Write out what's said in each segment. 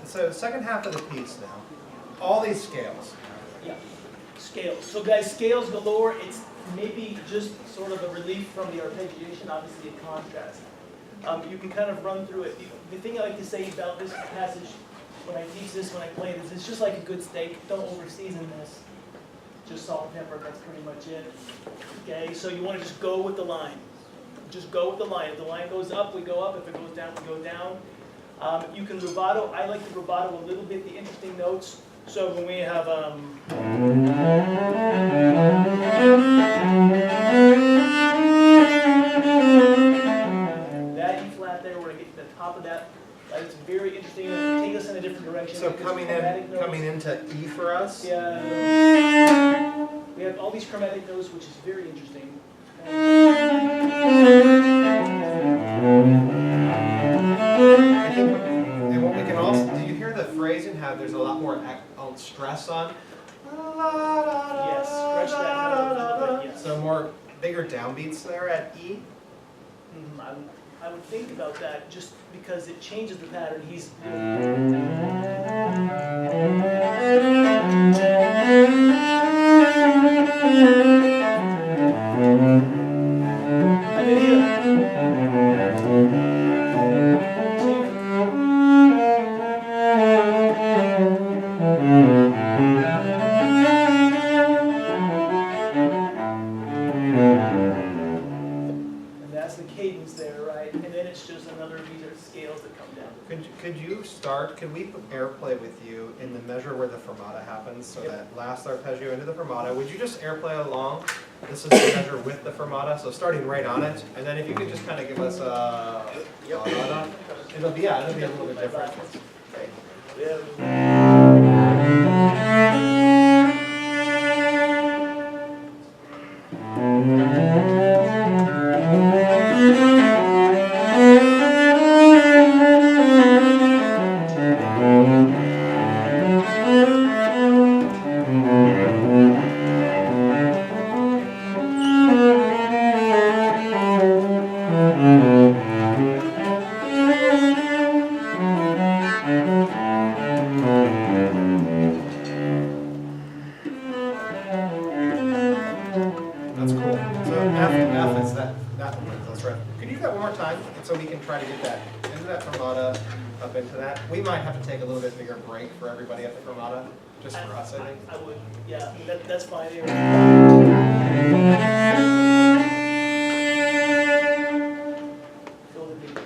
So second half of the piece now, all these scales. Yeah, scales. So guys, scales galore. It's maybe just sort of a relief from the arpeggiation, obviously in contrast. You can kind of run through it. The thing I like to say about this passage, when I teach this, when I play this, it's just like a good steak. Don't over-season this. Just salt and pepper, that's pretty much it. Okay, so you want to just go with the line. Just go with the line. If the line goes up, we go up. If it goes down, we go down. You can rubato. I like to rubato a little bit, the interesting notes. So when we have that E flat there, we're going to get to the top of that. It's very interesting. It'll take us in a different direction. So coming into E for us. Yeah. We have all these chromatic notes, which is very interesting. And what we can also, do you hear the phrasing how there's a lot more stress on? Yes, stretch that note a little bit, yes. So more bigger downbeats there at E? I would think about that just because it changes the pattern. He's could we airplay with you in the measure where the fermata happens, so that last arpeggio into the fermata? Would you just airplay along? This is the measure with the fermata, so starting right on it, and then if you could just kind of give us it'll be a little bit different. Okay. time, so we can try to get that into that fermata, up into that. We might have to take a little bit bigger break for everybody at the fermata, just for us, I think. I would, yeah, that's fine. Fill the beat.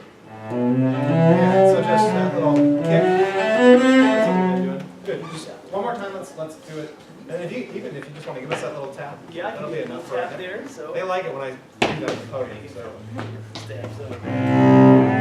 Yeah, so just that little kick. That's what we've been doing. Good. Just one more time. Let's do it. And if you even if you just want to give us that little tap, Yeah, I that'll can be get a enough little for tap it. there, so. They like it when I do that with podium. So Stab, so.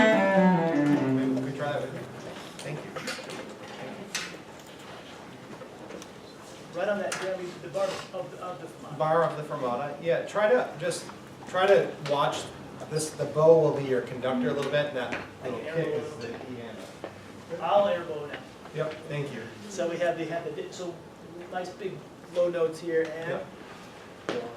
maybe we try that with you. Thank you. Right on that, Jeremy, the bar of the fermata. Bar of the fermata. Yeah. Try to watch this. The bow will be your conductor a little bit, and that little Like an kick air is bow. the piano. I'll airbow now. Yep. Thank you. So we have so nice big low notes here and. Yep.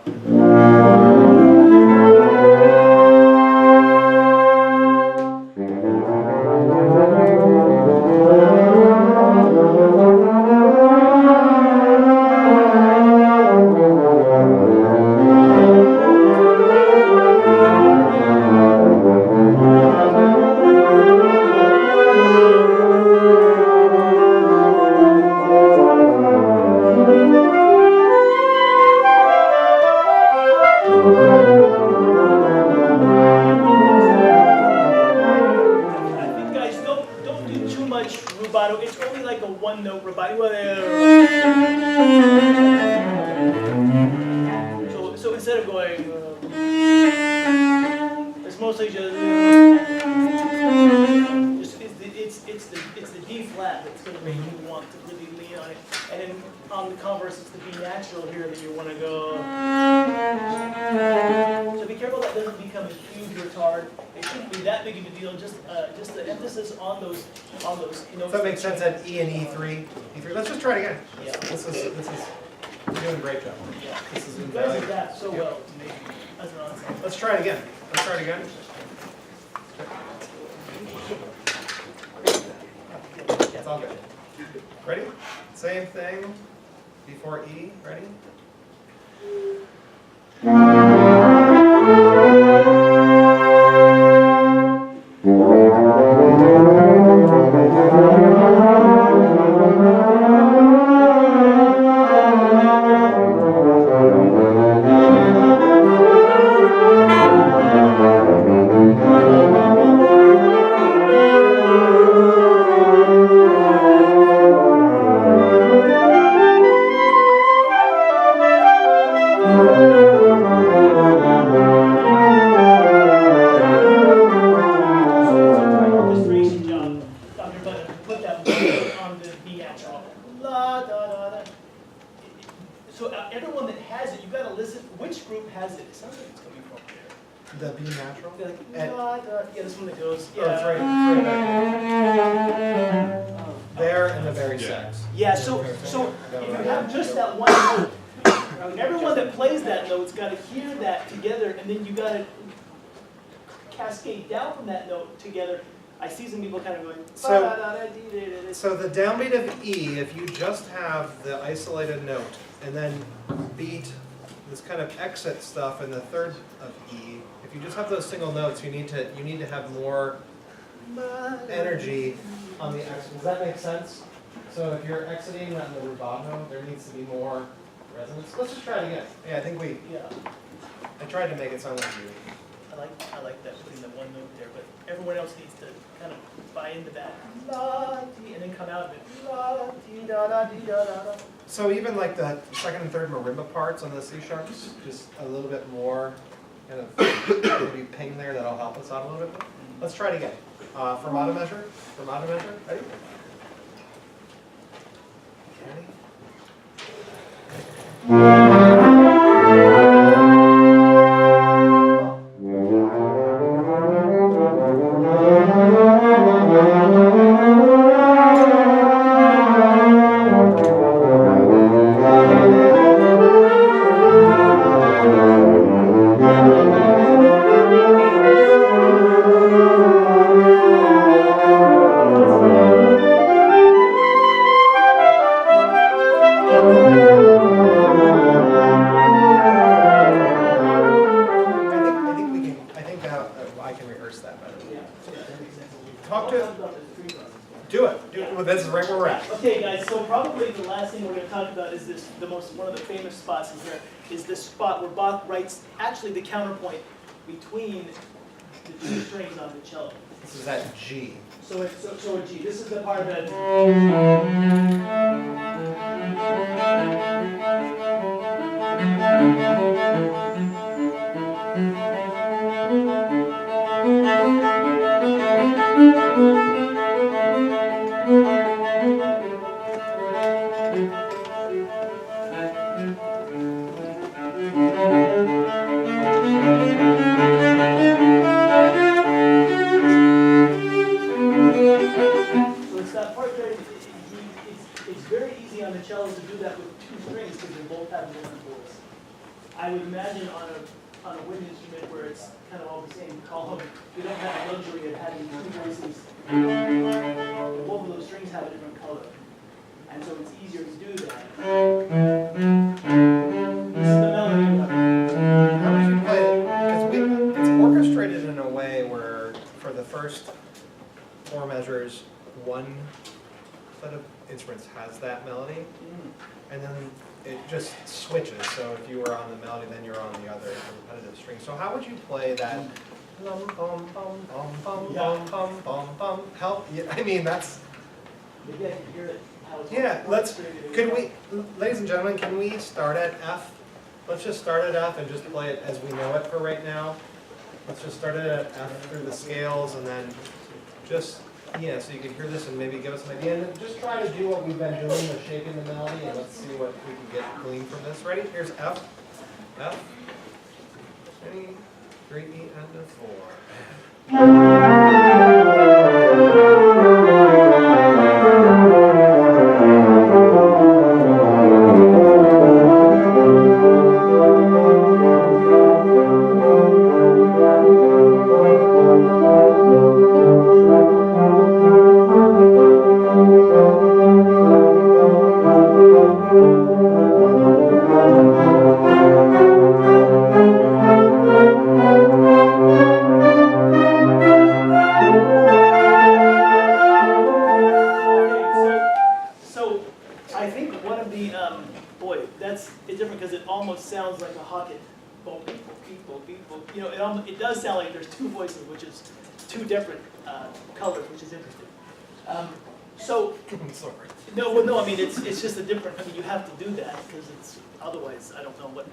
I think guys, don't do too much rubato. It's only like a one note rubato. So instead of going, it's mostly just it's the D flat that's going to make you want to really lean on it, and then on the converse, it's the B natural here that you want to go. So be careful that doesn't become a huge retard. It shouldn't be that big of a deal. Just the emphasis on those notes. Does that make sense at E and E3? E3. Let's just try it again. Yeah. This is you're doing a great job. Yeah. This is You guys invaluable. adapt so well to me as an ensemble. Let's try it again. Let's try it again. It's all good. Ready? Same thing before E. Ready? Illustration job, Dr. Butler, put that one on the B natural. La da da da. So everyone that has it, you got to listen. Which group has it? It sounds like it's coming from there. The B natural. They're like, And- la, da. Yeah, this one that goes. Oh, it's right there in the very sex. Yeah. So if you have just that one note, everyone that plays that note's got to hear that together, and then you got to cascade down from that note together. I see some people kind of going. So- ba-da-da-da-dee-dee-dee-dee. So the downbeat of E, if you just have the isolated note and then beat this kind of exit stuff in the third of E, if you just have those single notes, you need to have more energy on the exit. Does that make sense? So if you're exiting that in the rubato, there needs to be more resonance. Let's just try it again. Yeah, I think Yeah. I tried to make it sound like you. I like that putting the one note there, but everyone else needs to kind of buy into that. La dee, and then come out of it. La dee da da dee da da da. So even like the second and third marimba parts on the C sharps, just a little bit more kind of maybe ping there, that'll help us out a little bit. Let's try it again. Fermata measure, ready? Ready? think the last thing we're going to talk about is this, one of the famous spots in here, is this spot where Bach writes actually the counterpoint between the two strings on the cello. This is at G. So it's so a G. This is the part that. So it's that part there. It's very easy on the cello to do that with two strings because they both have different voice. I would imagine on a wind instrument where it's kind of all the same column, you don't have the luxury of having two voices. Both of those strings have a different color, and so it's easier to do that. This is the melody. How would you play it? It's orchestrated in a way where for the first 4 measures, one set of instruments has that melody, and then it just switches. So if you were on the melody, then you're on the other repetitive string. So how would you play that? Bum, bum, bum, bum, bum, bum, bum, bum, bum. Help? Yeah, I mean, that's. Maybe I can hear it. How it's Yeah, orchestrated. could we, ladies and gentlemen, can we start at F? Let's just start at F and just play it as we know it for right now. Let's just start it at F through the scales and then just, yeah, so you can hear this and maybe give us an idea. And just try to do what we've been doing with shaping the melody and let's see what we can get gleaned from this. Ready? Here's F, F, 3, E, and a 4. It's different because it almost sounds like a Hocket. You know, it does sound like there's two voices, which is two different colors, which is interesting. So, I'm sorry. no, I mean, it's just a different, I mean, you have to do that because it's, otherwise, I don't know what.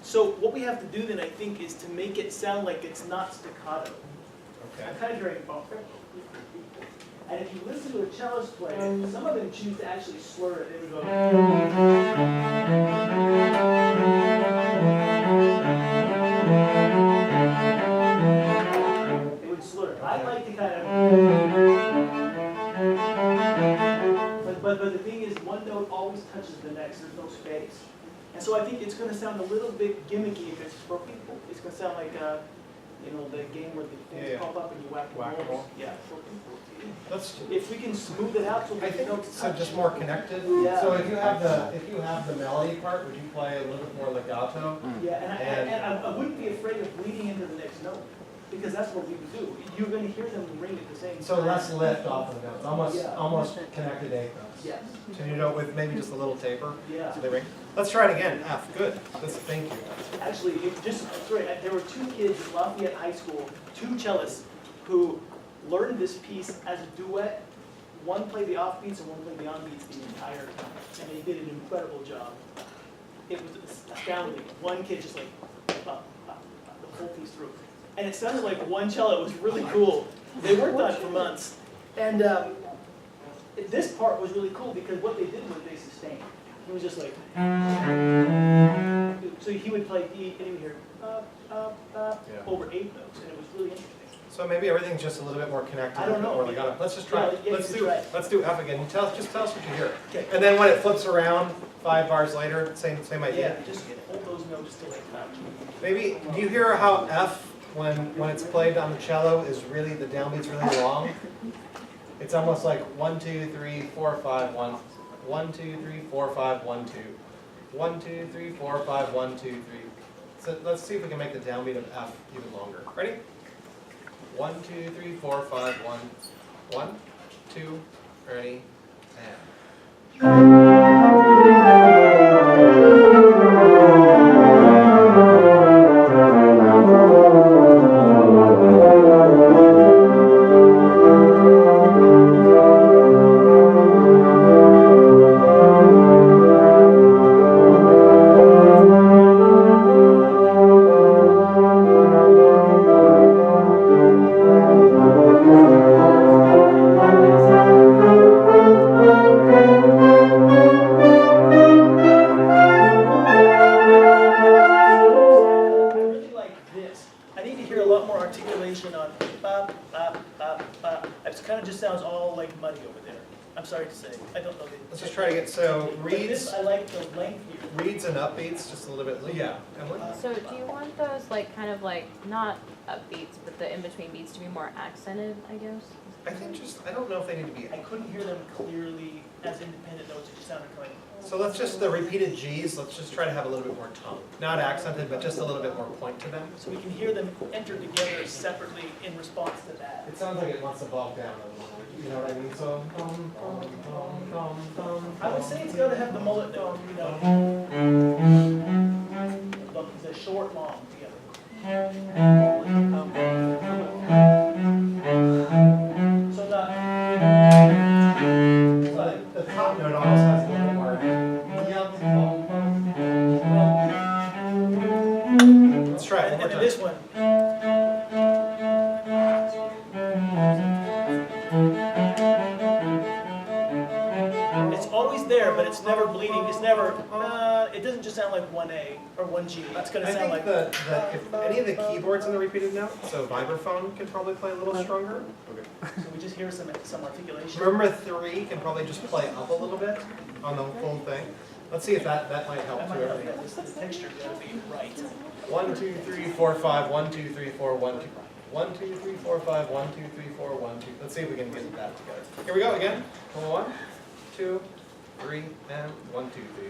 So what we have to do then, I think, is to make it sound like it's not staccato. Okay. I'm kind of hearing bumper. And if you listen to a cellist play, some of them choose to actually slur it. They would go. They would slur it. I like to kind of. But the thing is, one note always touches the next. There's no space. And so I think it's going to sound a little bit gimmicky if it's for people. It's going to sound like you know, the game where the things pop up and you whack them all. Yeah, for people. If we can smooth it out so I think don't so, touch. just more connected. Yeah. So if you have the melody part, would you play a little bit more legato? Yeah, and I wouldn't be afraid of bleeding into the next note, because that's what we would do. You're going to hear them ring at the same time. So less lift off of the notes, almost Yeah. almost connected eighth notes. Yes. So you know, with maybe just a little taper. Yeah. So they ring. Let's try it again. F. Good. Thank you. Actually, there were two kids at Lafayette High School, two cellists, who learned this piece as a duet. One played the offbeats and one played the onbeats the entire time, and they did an incredible job. It was astounding. One kid just like the whole piece through, and it sounded like one cello. It was really cool. They worked on it for months, and this part was really cool because what they did was they sustained. He was just like, so he would play E, and he would hear over 8 notes, and it was really interesting. So maybe everything's just a little bit more connected. I don't know. Or legato. Let's just try. Yeah, Let's you do. try it. Let's do F again. Just tell us what you hear. Okay. And then when it flips around 5 bars later, same idea. Yeah, just hold those notes till they touch. Maybe, do you hear how F, when it's played on the cello, is really, the downbeat's really long? It's almost like 1, 2, 3, 4, 5, 1. 1, 2, 3, 4, 5, 1, 2. 1, 2, 3, 4, 5, 1, 2, 3. So let's see if we can make the downbeat of F even longer. Ready? 1, 2, 3, 4, 5, 1. 1, 2, ready, and. So But this, reads, I like the length here. reads and upbeats just a little bit, yeah. Emily? So do you want those like kind of like not upbeats, but the in-between beats to be more accented, I guess? I think just, I don't know if they need to be, I couldn't hear them clearly as independent notes, it just sounded kind so let's just, the repeated Gs, let's just try to have a little bit more tone. Not accented, but just a little bit more point to them. so we can hear them entered together separately in response to that. It sounds like it wants to bulk down a little, you know what I mean? So, I would say it's got to have the mullet note, you know. Look, it's a short, long together. So not. So the top note almost has a little bit more. Let's try it one And more then time. this one. It's always there, but it's never bleeding. It's never. It doesn't just sound like 1A or 1G. It's going to I sound think like. if any of the keyboards in the repeated note, so vibraphone can probably play a little stronger. So we just hear some articulation. Remember 3 can probably just play up a little bit on the full thing. Let's see if that might help That too. might help. Everybody. The texture's got to be right. 1, 2, 3, 4, 5, 1, 2, 3, 4, 1, 2. 1, 2, 3, 4, 5, 1, 2, 3, 4, 1, 2. Let's see if we can get that together. Here we go again. 1, 2, 3, and 1, 2, 3,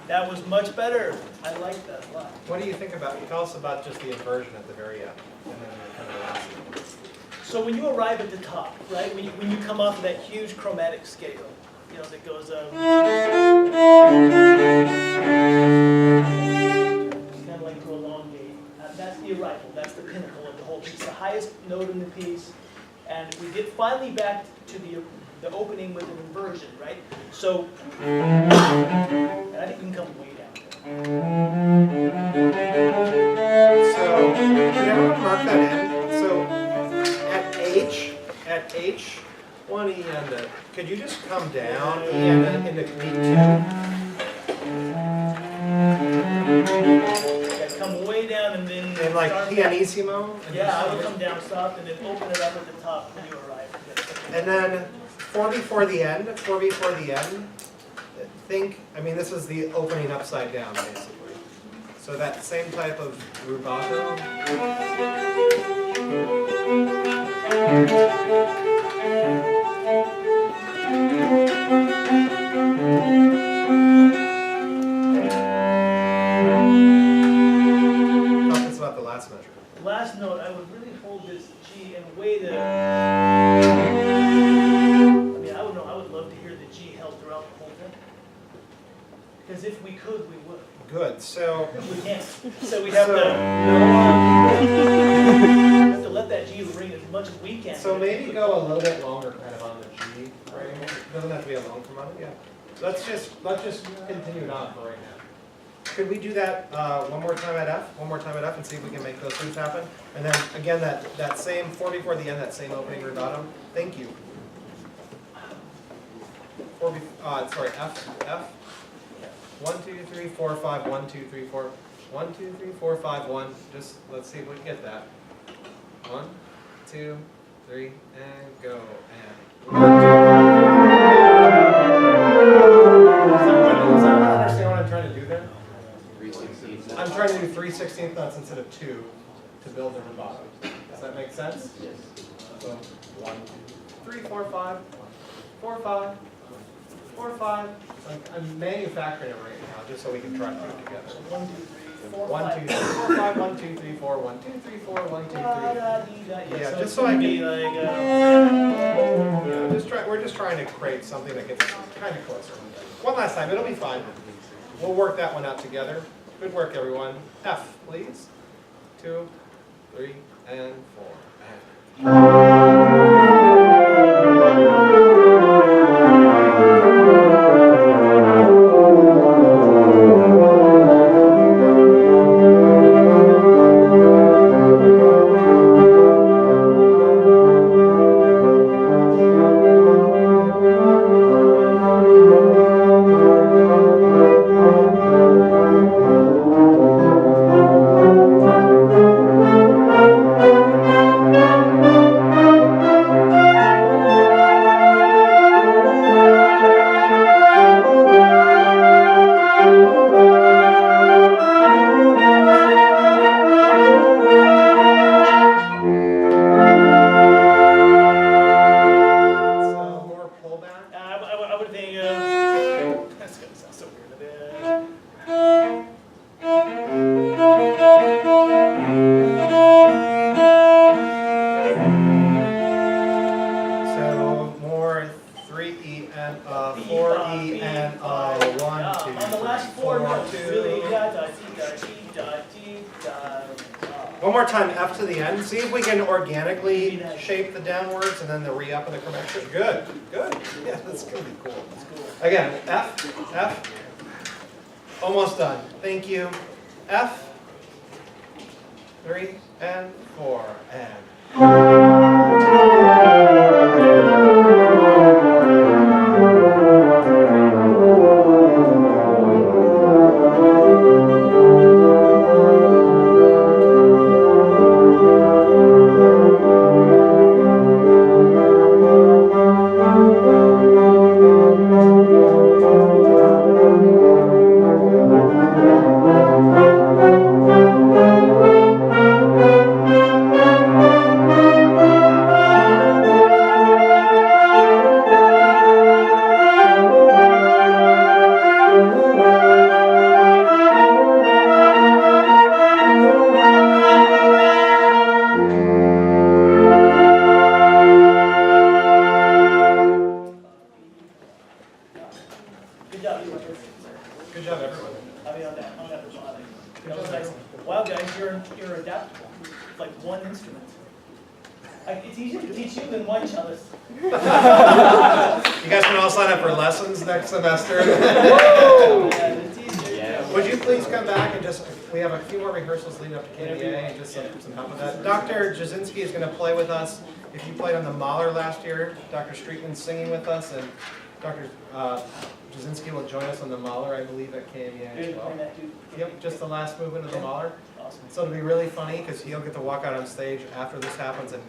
That was much better. I like that a lot. What do you think about, tell us about just the inversion at the very end, and then kind of the last one. So when you arrive at the top, right, when you come off of that huge chromatic scale, you know, that goes kind of like to elongate, that's the arrival, that's the pinnacle of the whole piece, the highest note in the piece, and we get finally back to the opening with an inversion, right? So, and I think we can come way down. So, did everyone mark that in? So, at H, 1 E and could you just come down E and into beat 2? Yeah, come way down and then And like start pianissimo? back. Yeah, I would come down soft and then open it up at the top when you arrive. And then 4 before the end, think, I mean, this is the opening upside down, basically. So that same type of rubato. Talk to us about the last measure. Last note, I would really hold this G in a way that, I mean, I would love to hear the G held throughout the whole thing. Because if we could, we would. Good, so, We can't. So we have to let that G ring as much as we can. so maybe go a little bit longer kind of on the G ring. It doesn't have to be a long fermata, yeah. Let's just continue it on for right now. Could we do that one more time at F? One more time at F and see if we can make those things happen? And then again, that same 4 before the end, that same opening rubato. Thank you. Sorry, F. 1, 2, 3, 4, 5, 1, 2, 3, 4. 1, 2, 3, 4, 5, 1. Just let's see if we can get that. 1, 2, 3, and go. And 1, 2. Does everyone understand what I'm trying to do there? 3/16. I'm trying to do 3/16 notes instead of 2 to build the rubato. Does that make sense? Yes. So 1, 2, 3, 4, 5, 4, 5, 4, 5. So I'm manufacturing it right now just so we can try to do it together. 1, 2, 3. 4, 1, 2, 3, 5. 4, 5, 1, 2, 3, 4, 1, 2, 3, 4, 1, 2, 3. Yeah, So just it's so I gonna can- be like, Yeah, we're just trying to create something that gets kind of closer. One last time, it'll be fine. We'll work that one out together. Good work, everyone. F, please. 2, 3, and 4. So more pullback. I would think, that's gonna sound so weird. So more 3E and 4E and 1, 2, On the last 4, 4 notes, 2. really, da da dee da dee da dee da. One more time, F to the end. See if we can organically shape the downwards and then the re-up and the correction. Good, good. Yeah, that's gonna be cool. That's cool. Again, F, F. Almost done. Thank you. F. 3 and 4 and. Good job, you were. Good job, everyone. I mean, on that robotic. That was nice. Wow, guys, you're adaptable, like one instrument. It's easier to teach you than one cellist. You guys can all sign up for lessons next semester. Yeah, it's easier. Yeah. Would you please come back and just, we have a few more rehearsals leading up to KBA and just some help with that. Dr. Jasinski is going to play with us. If you played on the Mahler last year, Dr. Streetman's singing with us, and Dr. Jasinski will join us on the Mahler, I believe, at KBA as You're well. playing that too. Yep, just the last movement of the Mahler. Awesome. So it'll be really funny because he'll get to walk out on stage after this happens and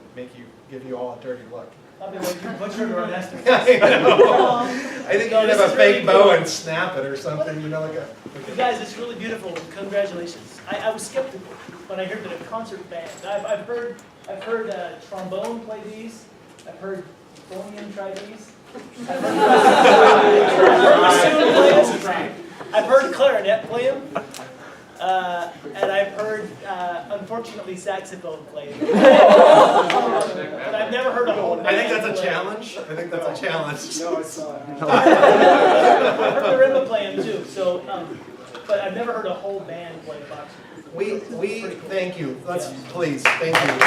give you all a dirty look. I'll be like, you butchered our master. I know. I think you No, should this have is a fake really bow cool. and snap it or something, you know, like a. You guys, it's really beautiful. Congratulations. I was skeptical when I heard that a concert band. I've heard trombone play these. I've heard euphonium try these. I've heard bassoon play this. I've heard clarinet play them. And I've heard, unfortunately, saxophone play them. But I've never heard a whole band I think that's a play. challenge. I think that's a challenge. No, it's not. I've heard the marimba play them too. So, but I've never heard a whole band play box. We thank you. Let's please, thank you.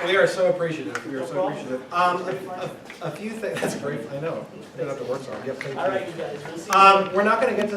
We are so appreciative. We are so appreciative. A few things. That's great. I know. You don't have to work so hard. Yep, thank you. All right, you guys. We'll see you. We're not going to get to